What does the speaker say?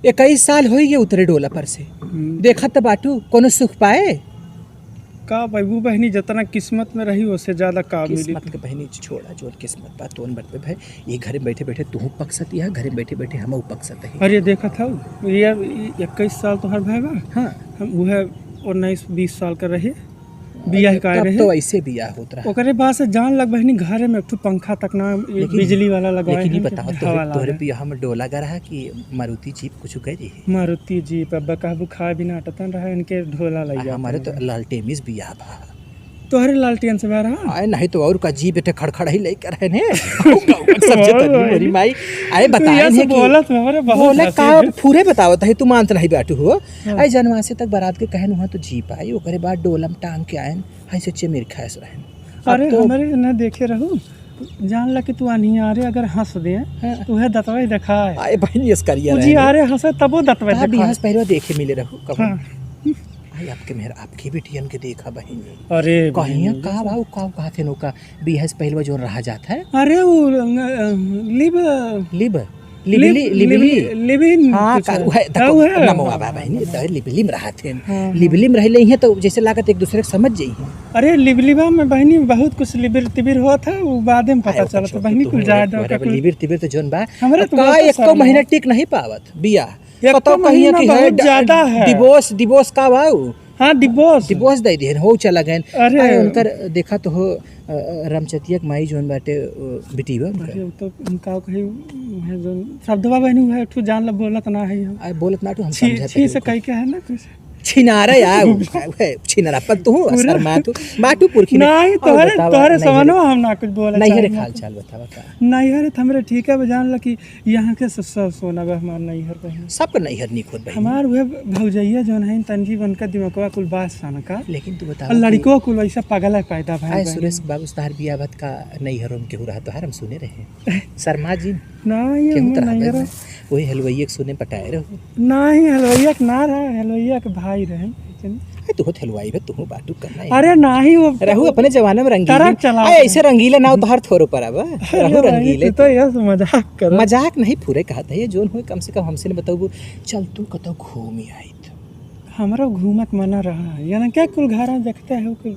21 साल हो गए उतरे डोला पर से। देखा तो बाटू कोनो सुख पाए का बाबू बहनी जितना किस्मत में रही उससे ज्यादा का मिली। किस्मत के बहनी छोड़ा जो किस्मत बा तोन बट भाई ये घर में बैठे बैठे तू पक सकती है, घर में बैठे बैठे हम पक सकते हैं। अरे देखा था ये 21 साल तो हर भाई बा। हाँ हम वह 19-20 साल का रहे बियाह का रहे तो ऐसे बियाह होत रहा। ओकरे बाद से जान लग बहनी घरे में एक पंखा तक ना बिजली वाला लगाए। लेकिन बताओ तोहरे बियाह में डोला गा रहा कि मारुति जीप कुछ कह रही है। मारुति जीप अब कहबू खाए बिना अटतन रहा इनके ढोला लग हमारे तो लालटेमिस बियाह बा। तोहरे लालटेन से रहा आए नहीं तो और का जी बेटे खड़खड़ ही लेकर है ने सबसे तनी मेरी माई आए बताए ने कि बोलत हमरे बहुत बोले का पूरे बतावत है तू मानत नहीं बैठू हो। आई जनवासे तक बारात के कहन हुआ तो जीप आई ओकरे बाद डोलम टांग के आयन हाय सच्चे मेरे खास रहन। अरे हमरे न देखे रहू जान ला कि तू आनी आ रे अगर हंस दे तो है दतवे दिखाए। आए बहन यस करिया जी आ रे हंसे तबो दतवे दिखाए। बियाह पहले देखे मिले रहू कब आई आपके मेहर आपकी बेटियन के देखा बहन। अरे कहिया का भाऊ का कहते नो का बियाह पहले जो रहा जाता है। अरे वो लिब लिब लिबली हाँ नमवा बहन लिबलिम रहते लिबलिम रहले हैं तो जैसे लागत एक दूसरे को समझ जाई हैं। अरे लिबलिबा में बहनी बहुत कुछ लिबिर तिबिर हुआ था वो बाद में पता चला तो बहनी कुल जाए दो लिबिर तिबिर तो जोन बा हमरे तो का एक तो महीना टिक नहीं पावत बियाह तो कहिया कि है ज्यादा है डिवोर्स का भाऊ। हाँ डिवोर्स दे दिए हो चला गए। अरे उनकर देखा तो हो रामचतिया के माई जोन बाटे बेटीवा तो उनका कही है जोन शब्दवा बहनी है ठू जान ल बोलत ना है हम बोलत ना तो हम समझते छी से कह के है ना कुछ छिनारा यार छिनारा पर तू शर्मा तू बाटू पुरखी नहीं तोहरे समनो हम ना कुछ बोले नहीं रे हाल चाल बतावा का नहीं हरे हमरे ठीक है जान ल कि यहाँ के सोना बा हमार नहीं हर बहन सब नहीं हर निक होत भाई हमार वे भौजैया जोन है तंजी बनका दिमागवा कुल बात सन का। लेकिन तू बता लड़को कुल ऐसा पागल है पैदा भाई। सुरेश बाबू तार बियाहत का नहीं हरम के हो रहा तो हम सुने रहे शर्मा जी नहीं वही हलवैया के सुने पटाए रहो नहीं हलवैया के ना रहा हलवैया के भाई रहे तू हलवाई है तू बाटू करना है। अरे नहीं वो रहू अपने जमाने में रंगीला ऐसे रंगीला ना तो हर थोरो पर अब रहू रंगीले तो ये मजाक कर मजाक नहीं पूरे कहता है जोन हो कम से कम हमसे ने बताऊ चल तू कतो घूमी आई हमरा घूमत मना रहा यानी क्या कुल घरा देखते है कुल